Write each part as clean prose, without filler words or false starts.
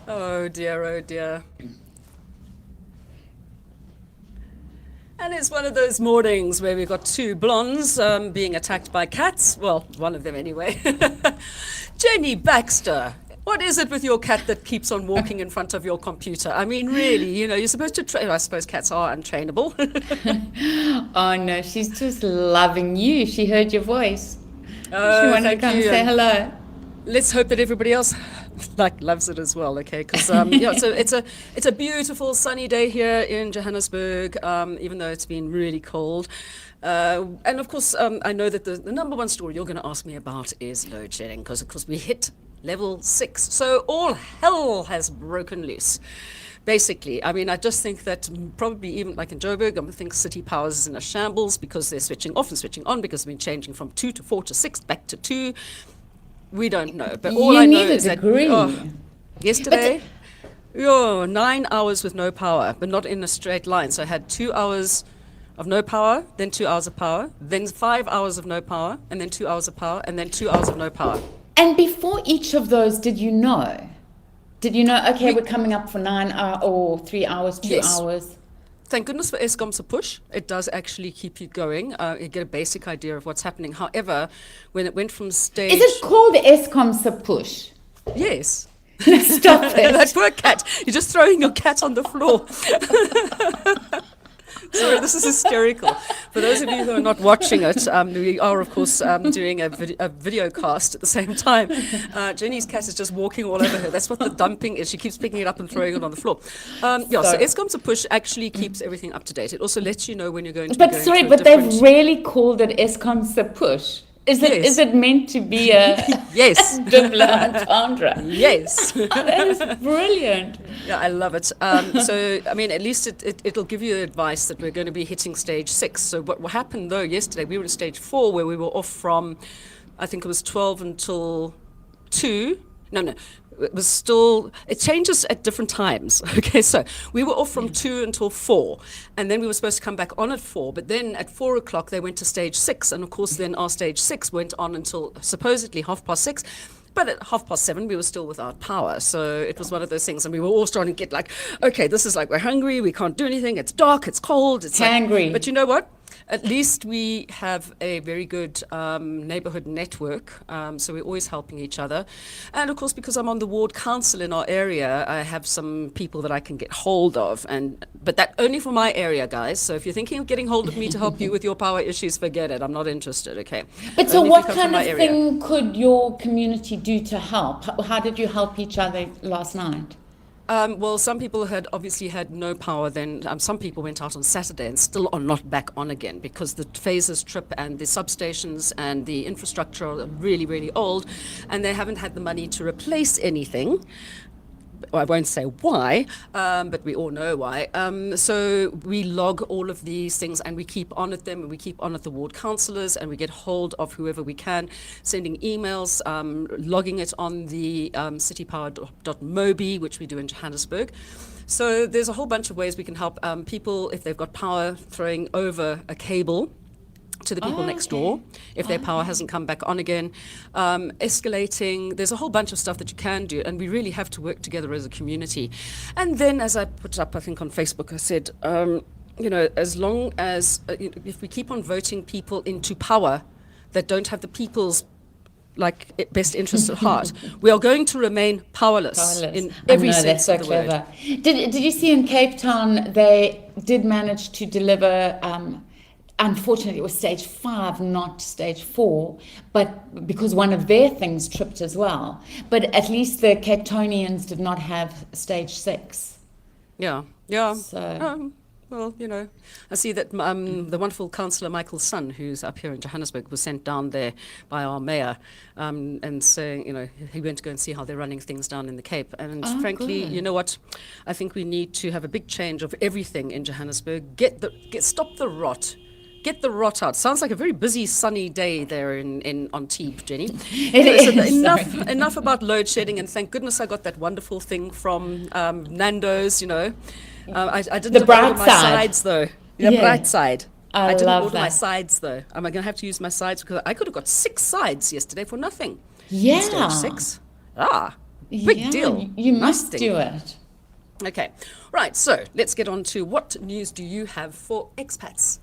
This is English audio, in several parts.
Oh dear, oh dear. And it's one of those mornings where we've got two blondes being attacked by cats. Well, one of them anyway. Jenny Baxter, what is it with your cat that keeps on walking in front of your computer? I mean, really, you're supposed to train. I suppose cats are untrainable. Oh no, she's just loving you. She heard your voice. She Oh, wanted to thank come you. say And hello. let's hope that everybody else loves it as well. Okay, because so it's a beautiful sunny day here in Johannesburg, even though it's been really cold. And of course, I know that the number one story you're going to ask me about is load shedding, because of course we hit level 6, so all hell has broken loose. Basically, I mean, I just think that probably even like in Joburg, I think City Powers is in a shambles because they're switching off and switching on because they've been changing from 2 to 4 to 6 back to 2. We don't know, but all You I know need a is that degree. But yesterday, 9 hours with no power, but not in a straight line. So I had 2 hours of no power, then 2 hours of power, then 5 hours of no power, and then 2 hours of power, and then 2 hours of no power. and before each of those, did you know? Did you know, okay, We we're coming up for 9 hours or 3 hours, two Yes. hours? Thank goodness for Eskom's push. It does actually keep you going. You get a basic idea of what's happening. However, when it went from Is it stage, called Eskom's push? yes, Stop that it. poor cat. You're just throwing your cat on the floor. Sorry, this is hysterical. For those of you who are not watching it, we are, of course, doing a video cast at the same time. Jenny's cat is just walking all over her. That's what the dumping is. She keeps picking it up and throwing it on the floor. So So, Eskom's a push actually keeps everything up to date. It also lets you know when you're going to be but going sorry, to a but they've different... really called it Eskom's push. Is Yes, it meant to be a yes, double entendre? yes. That is brilliant. Yeah, I love it. So, I mean, at least it'll give you advice that we're going to be hitting stage 6. So what happened, though, yesterday, we were in stage 4 where we were off from, I think it was 12 until 2. No, it was still, it changes at different times. Okay, so we were off from 2 until 4, and then we were supposed to come back on at 4, but then at 4 o'clock they went to stage 6, and of course then our stage 6 went on until supposedly 6:30. But at 7:30, we were still without power. So it was one of those things. And we were all starting to get like, okay, this is like, we're hungry. We can't do anything. It's dark. It's cold. It's like, Hangry. but you know what? At least we have a very good neighborhood network. So we're always helping each other. And of course, because I'm on the ward council in our area, I have some people that I can get hold of. But that only for my area, guys. So if you're thinking of getting hold of me to help you with your power issues, forget it. I'm not interested. Okay. But so Only if you what come from kind of my area. thing could your community do to help? How did you help each other last night? Well, some people had obviously had no power then. Some people went out on Saturday and still are not back on again because the phases trip and the substations and the infrastructure are really, really old, and they haven't had the money to replace anything. Well, I won't say why, but we all know why. So we log all of these things and we keep on at them, and we keep on at the ward councillors, and we get hold of whoever we can, sending emails, logging it on the citypower.mobi, which we do in Johannesburg. So there's a whole bunch of ways we can help people if they've got power, throwing over a cable to the people Oh, next okay. door if their power hasn't come back on again, escalating. There's a whole bunch of stuff that you can do, and we really have to work together as a community. And then, as I put up, I think on Facebook, I said, as long as if we keep on voting people into power that don't have the people's best interests at heart, we are going to remain powerless Powerless. in I every know, that's sense so of the word. clever. Did you see in Cape Town they did manage to deliver? Unfortunately, it was stage 5, not stage 4, but because one of their things tripped as well. But at least the Cape Townians did not have stage 6. Yeah, yeah. So Well, I see that the wonderful councillor Michael's son, who's up here in Johannesburg, was sent down there by our mayor, and saying, he went to go and see how they're running things down in the Cape. And frankly, good. you know what? I think we need to have a big change of everything in Johannesburg. Stop the rot. Get the rot out. Sounds like a very busy, sunny day there on Teep, Jenny. It So is, enough about load shedding, and thank goodness I got that wonderful thing from Nando's, I didn't The bright order my side. sides, though. The Yeah. bright side. I didn't love order my that. sides, though. Am I going to have to use my sides? Because I could have got 6 sides yesterday for nothing. Yeah. Stage 6. Big deal. You Nice must thing. do it. Okay, right, so let's get on to what news do you have for expats?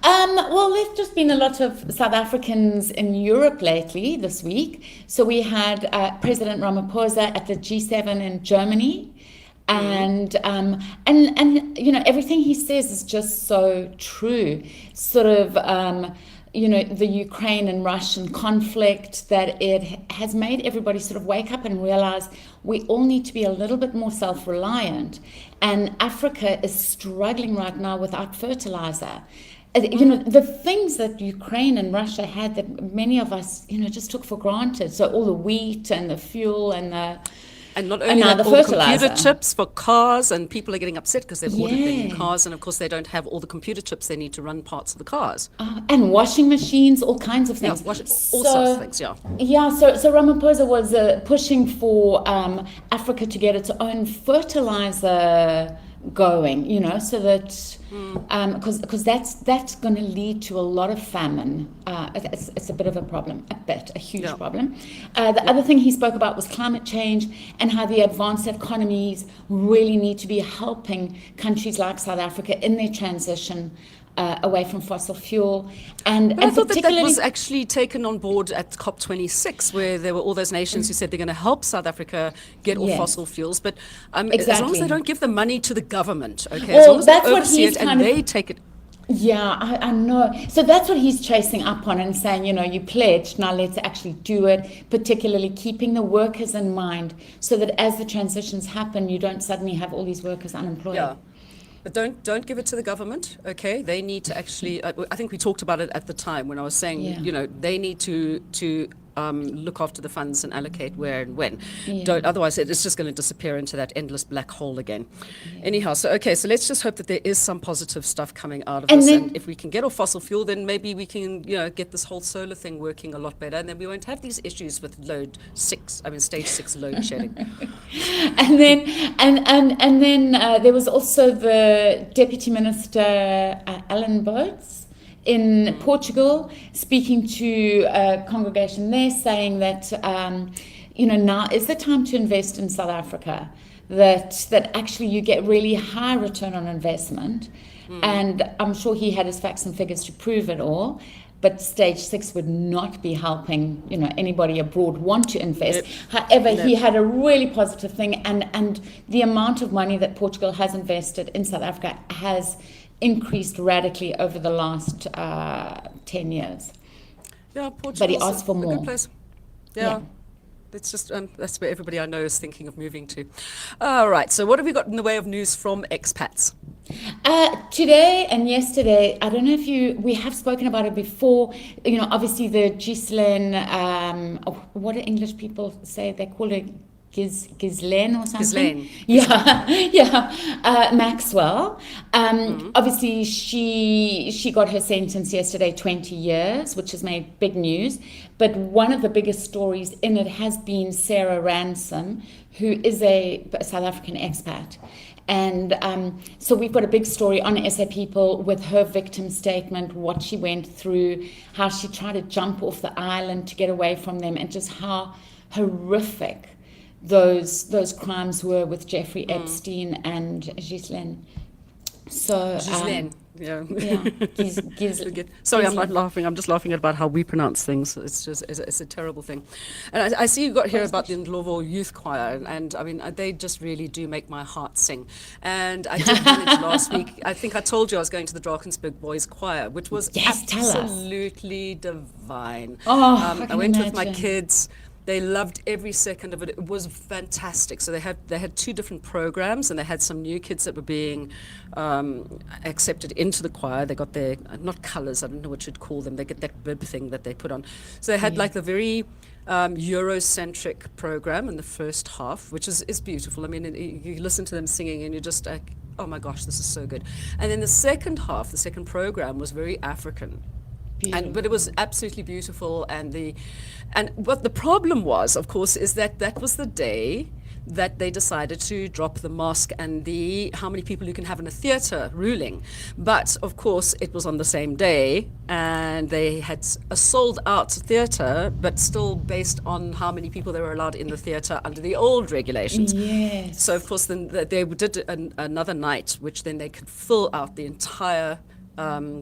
Well, there's just been a lot of South Africans in Europe lately this week. So we had President Ramaphosa at the G7 in Germany. And you know, everything he says is just so true. Sort of you know, the Ukraine and Russian conflict, that it has made everybody sort of wake up and realize we all need to be a little bit more self-reliant. And Africa is struggling right now without fertilizer. You know, the things that Ukraine and Russia had that many of us, you know, just took for granted. So all the wheat and the fuel and the... And not only now that, the all the fertilizer. computer chips for cars, and people are getting upset because they've ordered their new Yeah. cars, and of course they don't have all the computer chips they need to run parts of the cars. And washing machines, all kinds of Yeah, things. all sorts of things, yeah. Yeah, so Ramaphosa was pushing for Africa to get its own fertilizer going, you know, so that because that's going to lead to a lot of famine. It's a bit of a problem, a huge problem. The other thing he spoke about was climate change and how the advanced economies really need to be helping countries like South Africa in their transition away from fossil fuel. And But I thought that particularly was actually taken on board at COP26, where there were all those nations who said they're going to help South Africa get off Yes. fossil fuels. But as long as Exactly. they don't give the money to the government, okay, as Well, long as they that's what oversee he's it and kind of- they take it. Yeah, I know. So that's what he's chasing up on and saying, you know, you pledged, now let's actually do it, particularly keeping the workers in mind so that as the transitions happen, you don't suddenly have all these workers unemployed. Yeah. But don't give it to the government, okay? They need to actually, I think we talked about it at the time when I was saying, Yeah. you know, they need to look after the funds and allocate where and when. Yeah. Otherwise, it's just going to disappear into that endless black hole again. Anyhow, so let's just hope that there is some positive stuff coming out of And this. then- And if we can get off fossil fuel, then maybe we can, you know, get this whole solar thing working a lot better, and then we won't have these issues with stage 6 load shedding. And then and then there was also the Deputy Minister Alan Botes in Portugal speaking to a congregation there, saying that you know, now is the time to invest in South Africa, that actually you get really high return on investment. And I'm sure he had his facts and figures to prove it all. But stage 6 would not be helping, you know, anybody abroad want to invest. Yep. However, No. he had a really positive thing, and the amount of money that Portugal has invested in South Africa has increased radically over the last 10 years. Yeah, Portugal's But he asked for a more. good place. Yeah. Yeah. It's just, that's where everybody I know is thinking of moving to. All right, so what have we got in the way of news from expats? Today and yesterday, I don't know if we have spoken about it before, you know, obviously the Ghislaine, what do English people say? They call it Ghislaine or something? Ghislaine. Yeah, Maxwell. Obviously, she got her sentence yesterday, 20 years, which has made big news. But one of the biggest stories in it has been Sarah Ransom, who is a South African expat. And so we've got a big story on SAPeople with her victim statement, what she went through, how she tried to jump off the island to get away from them, and just how horrific those crimes were with Jeffrey Epstein and Ghislaine. So Ghislaine. Yeah. Sorry, I'm not laughing. I'm just laughing about how we pronounce things. It's a terrible thing. And I see you got here about the Ndlovu Youth Choir, and I mean, they just really do make my heart sing. And I did manage last week. I think I told you I was going to the Drakensberg Boys Choir, which was Yes, tell us. absolutely divine. Oh, I I can went with my imagine. kids. They loved every second of it. It was fantastic. So they had 2 different programs, and they had some new kids that were being accepted into the choir. They got their, not colours, I don't know what you'd call them. They get that bib thing that they put on. So they had like the very Eurocentric program in the first half, which is beautiful. I mean, you listen to them singing and you're just like, oh my gosh, this is so good. And then the second half, the second program, was very African. But it was absolutely beautiful, and what the problem was, of course, is that was the day that they decided to drop the mask and the how many people you can have in a theatre ruling. But of course, it was on the same day, and they had a sold-out theatre, but still based on how many people they were allowed in the theatre under the old regulations. Yes. So of course, then they did another night, which then they could fill out the entire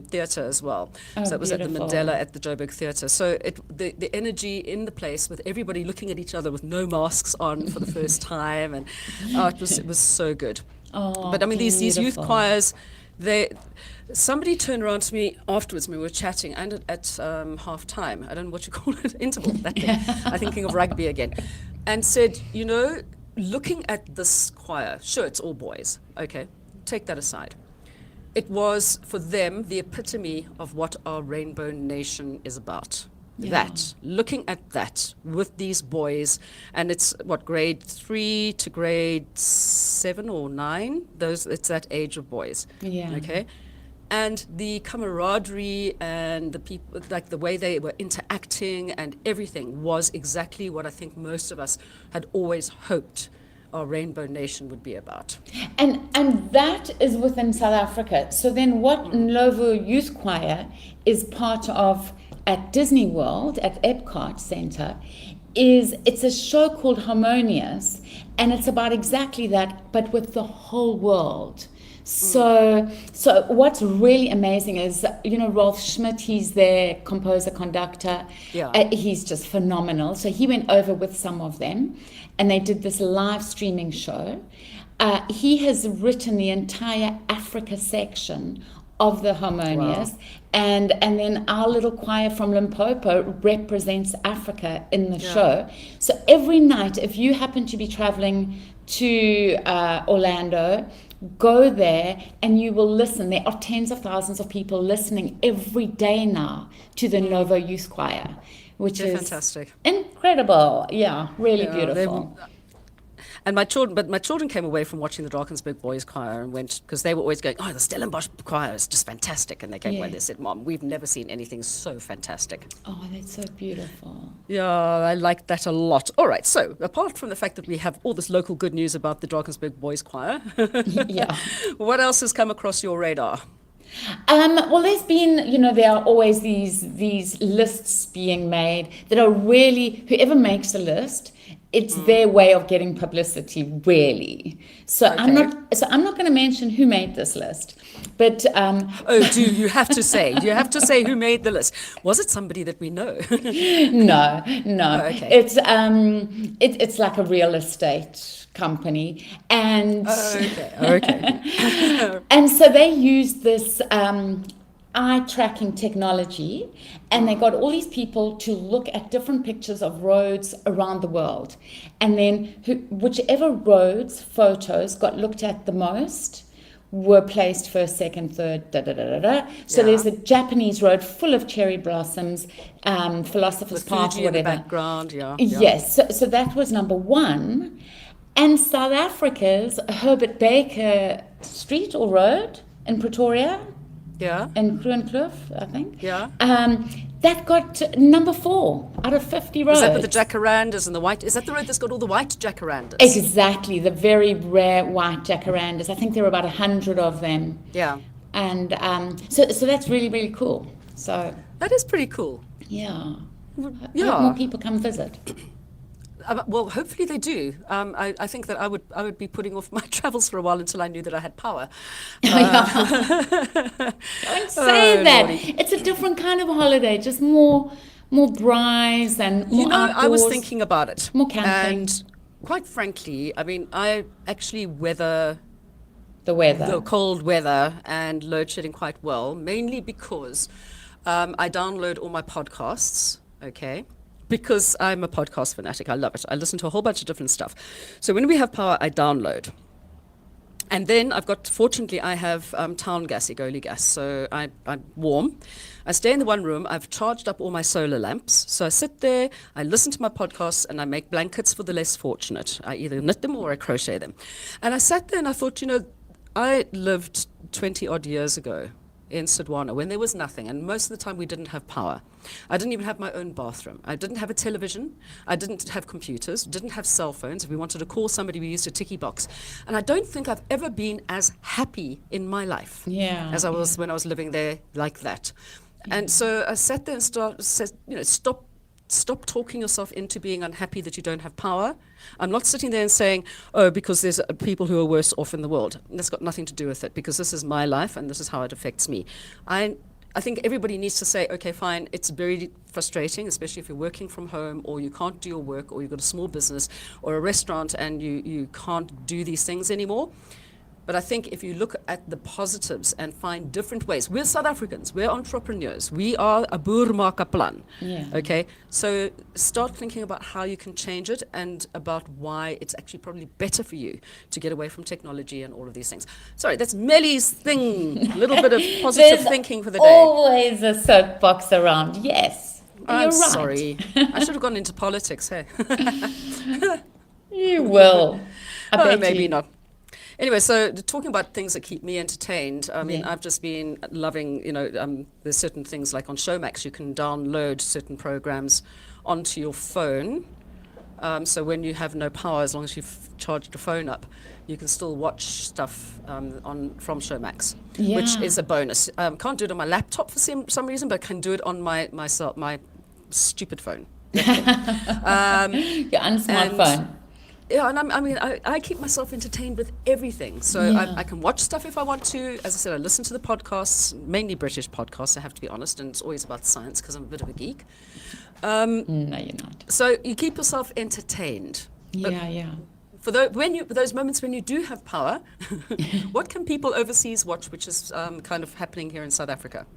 theatre as well. Oh, So it was beautiful. at the Mandela at the Joburg Theatre. So the energy in the place with everybody looking at each other with no masks on for the first time, and it was so good. Oh, But I mean, these youth beautiful. choirs, somebody turned around to me afterwards when we were chatting and at half time. I don't know what you call it, interval, that thing. I'm thinking of rugby again. And said, looking at this choir, sure, it's all boys. Okay, take that aside. It was, for them, the epitome of what our Rainbow Nation is about. Yeah. That, looking at that with these boys, and it's grade 3 to grade 7 or 9, it's that age of boys. Yeah. Okay? And the camaraderie and the people, like the way they were interacting and everything was exactly what I think most of us had always hoped our Rainbow Nation would be about. And that is within South Africa. So then what Novo Youth Choir is part of at Disney World, at Epcot Center, it's a show called Harmonious, and it's about exactly that, but with the whole world. So what's really amazing is, Rolf Schmidt, he's their composer, conductor. Yeah. He's just phenomenal. So he went over with some of them, and they did this live streaming show. He has written the entire Africa section of the Harmonious. Wow. And then our little choir from Limpopo represents Africa in the show. So every night, if you happen to be traveling to Orlando, go there and you will listen. There are tens of thousands of people listening every day now to the Novo Youth Choir, which They're is fantastic. incredible. Yeah, really Yeah, beautiful. And my children came away from watching the Drakensberg Boys Choir and went, because they were always going, the Stellenbosch Choir is just fantastic. And they came away and they said, Mom, we've never seen anything so fantastic. Oh, that's so beautiful. Yeah, I like that a lot. All right, so apart from the fact that we have all this local good news about the Drakensberg Boys Choir, Yeah. what else has come across your radar? Well, there's been, there are always these lists being made that are really, whoever makes a list, it's their way of getting publicity, really. So Okay. I'm not going to mention who made this list, but You have to say. You have to say who made the list. Was it somebody that we know? no. Oh, okay. It's like a real estate company, and Okay. and so they used this eye tracking technology, and they got all these people to look at different pictures of roads around the world, and then whichever roads photos got looked at the most were placed first, second, third, So Yeah. there's a Japanese road full of cherry blossoms, Philosopher's Park, Fuji in the whatever. background, yeah. Yes, so that was number one. And South Africa's Herbert Baker Street or Road in Pretoria, Yeah. in Kroonkloof, I think. Yeah. That got number 4 out of 50 roads. Is that with the jacarandas and the white? Is that the road that's got all the white jacarandas? Exactly, the very rare white jacarandas. I think there are about 100 of them. Yeah. And so that's really, really cool. So, That is pretty cool. yeah. Hope Yeah. more people come visit. Well, hopefully they do. I think that I would be putting off my travels for a while until I knew that I had power. Don't say that. Lordy. It's a different kind of holiday, just more braais and more outdoors. I was thinking about it. More camping. And quite frankly, I mean, I actually weather The weather. the cold weather and load shedding quite well, mainly because I download all my podcasts, okay? Because I'm a podcast fanatic. I love it. I listen to a whole bunch of different stuff. So when we have power, I download. And then fortunately, I have town gas, Egoli gas. So I'm warm. I stay in the one room. I've charged up all my solar lamps. So I sit there, I listen to my podcasts, and I make blankets for the less fortunate. I either knit them or I crochet them. And I sat there and I thought, I lived 20 odd years ago in Sodwana when there was nothing, and most of the time we didn't have power. I didn't even have my own bathroom. I didn't have a television. I didn't have computers, didn't have cell phones. If we wanted to call somebody, we used a ticky box. And I don't think I've ever been as happy in my life as I was when I was living there like that. And so I sat there and said, stop talking yourself into being unhappy that you don't have power. I'm not sitting there and saying, oh, because there's people who are worse off in the world. And that's got nothing to do with it, because this is my life and this is how it affects me. I think everybody needs to say, okay, fine, it's very frustrating, especially if you're working from home or you can't do your work or you've got a small business or a restaurant and you can't do these things anymore. But I think if you look at the positives and find different ways, we're South Africans, we're entrepreneurs, we are a boer maak 'n plan. Okay, so start thinking about how you can change it and about why it's actually probably better for you to get away from technology and all of these things. Sorry, that's Melly's thing, a little bit of positive thinking for the day. Always a soapbox around, yes. I'm You're right. sorry, I should have gone into politics, hey. You will. I bet Maybe you. not. Anyway, so talking about things that keep me entertained, I mean, I've just been loving, there's certain things like on Showmax, you can download certain programs onto your phone. So when you have no power, as long as you've charged your phone up, you can still watch stuff from Showmax, which is a bonus. Can't do it on my laptop for some reason, but can do it on my stupid phone. Your unsmart phone. Yeah, and I keep myself entertained with everything. So I can watch stuff if I want to. As I said, I listen to the podcasts, mainly British podcasts, I have to be honest, and it's always about science because I'm a bit of a geek. No, you're not. So you keep yourself entertained. Yeah. For those moments when you do have power, what can people overseas watch, which is kind of happening here in South Africa?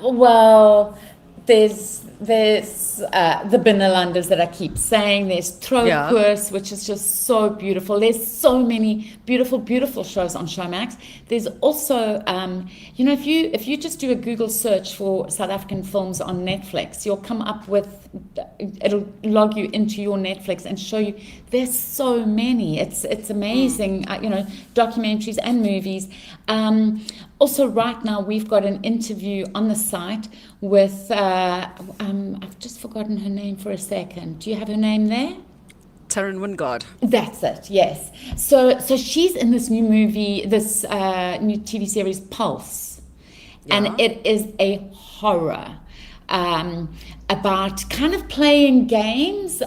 Well, there's the Binnenlanders that I keep saying. There's Trokus, which is just so beautiful. There's so many beautiful shows on Showmax. There's also, if you just do a Google search for South African films on Netflix, you'll come up with, it'll log you into your Netflix and show you. There's so many. It's amazing. Documentaries and movies. Also, right now, we've got an interview on the site with, I've just forgotten her name for a second. Do you have her name there? Taryn Wingard. That's it, yes. So she's in this new movie, this new TV series, Pulse. Yeah. And it is a horror about kind of playing games,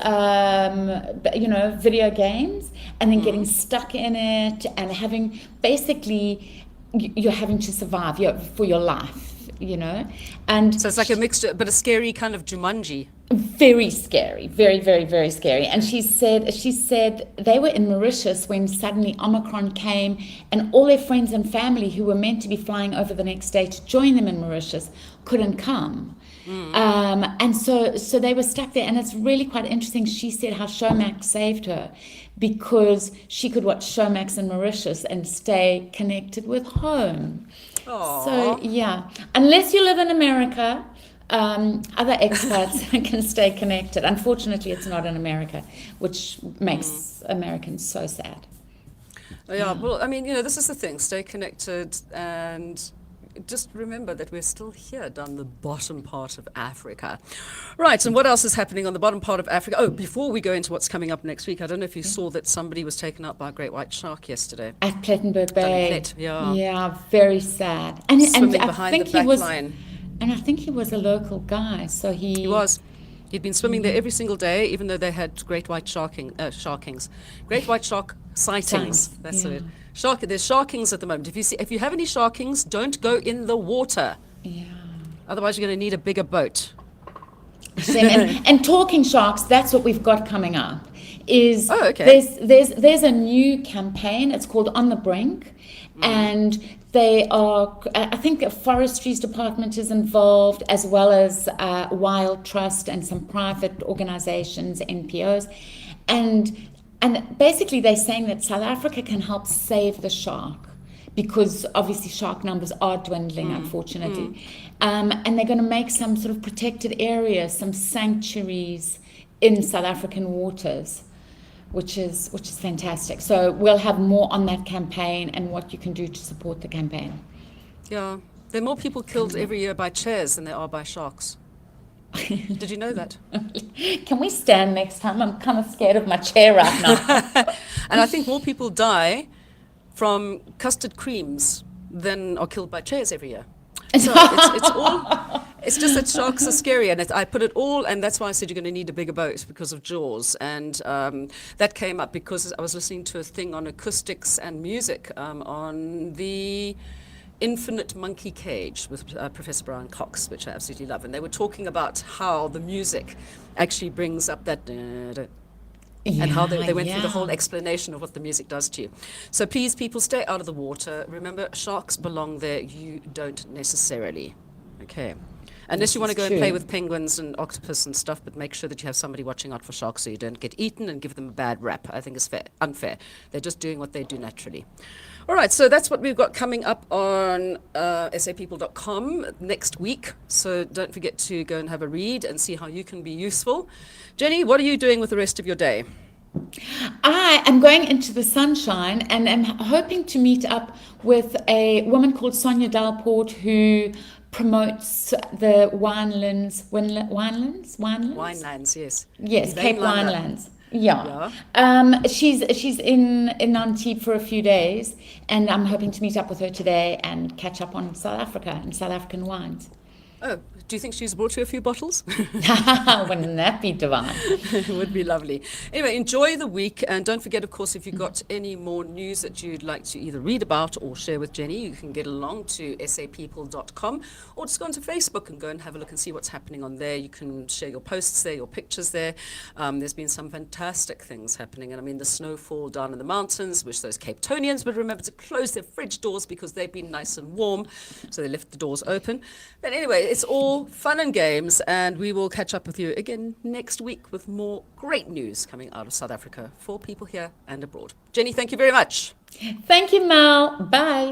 video games, and then getting stuck in it and having, basically, you're having to survive for your life, and so it's like a mixture, but a scary kind of Jumanji. Very scary, very, very, very scary. And she said they were in Mauritius when suddenly Omicron came, and all their friends and family who were meant to be flying over the next day to join them in Mauritius couldn't come. And so they were stuck there, and it's really quite interesting. She said how Showmax saved her because she could watch Showmax in Mauritius and stay connected with home. Aww. So yeah, unless you live in America, other expats can stay connected. Unfortunately, it's not in America, which makes Americans so sad. Yeah, well, I mean, this is the thing, stay connected and just remember that we're still here down the bottom part of Africa. Right, and what else is happening on the bottom part of Africa? Oh, before we go into what's coming up next week, I don't know if you saw that somebody was taken out by a great white shark yesterday. At Plettenberg Bay. Yeah. Yeah, very sad. And I think he was... And I think he was a local guy, so he was. He'd been swimming there every single day, even though they had great white sharkings. Great white shark sightings. That's it. There's sharkings at the moment. If you have any sharkings, don't go in the water. Yeah. Otherwise, you're going to need a bigger boat. And talking sharks, that's what we've got coming up. There's a new campaign. It's called On the Brink, and they are. I think the Forestry's department is involved, as well as Wild Trust and some private organisations, NPOs, and basically they're saying that South Africa can help save the shark, because obviously shark numbers are dwindling, unfortunately, and they're going to make some sort of protected areas, some sanctuaries in South African waters, which is fantastic. So we'll have more on that campaign and what you can do to support the campaign. Yeah. There are more people killed every year by chairs than there are by sharks. Did you know that? Can we stand next time? I'm kind of scared of my chair right now. And I think more people die from custard creams than are killed by chairs every year. So it's just that sharks are scary, and I put it all, and that's why I said you're going to need a bigger boat because of Jaws. And that came up because I was listening to a thing on acoustics and music on the Infinite Monkey Cage with Professor Brian Cox, which I absolutely love. And they were talking about how the music actually brings up that and how they went through the whole explanation of what the music does to you. So please, people, stay out of the water. Remember, sharks belong there. You don't necessarily. Okay. Unless you want to go and play with penguins and octopus and stuff, but make sure that you have somebody watching out for sharks so you don't get eaten and give them a bad rap. I think it's unfair. They're just doing what they do naturally. All right, so that's what we've got coming up on SAPeople.com next week. So don't forget to go and have a read and see how you can be useful. Jenny, what are you doing with the rest of your day? I am going into the sunshine and am hoping to meet up with a woman called Sonia Dalport who promotes the winelands, yes. Yes, Cape Winelands. Yeah. Yeah. She's in Antibes for a few days, and I'm hoping to meet up with her today and catch up on South Africa and South African wines. Oh, do you think she's brought you a few bottles? Wouldn't that be divine? It would be lovely. Anyway, enjoy the week. And don't forget, of course, if you've got any more news that you'd like to either read about or share with Jenny, you can get along to SAPeople.com or just go onto Facebook and go and have a look and see what's happening on there. You can share your posts there, your pictures there. There's been some fantastic things happening. And I mean, the snowfall down in the mountains, which those Cape Tonians would remember to close their fridge doors because they've been nice and warm. So they left the doors open. But anyway, it's all fun and games, and we will catch up with you again next week with more great news coming out of South Africa for people here and abroad. Jenny, thank you very much. Thank you, Mel. Bye.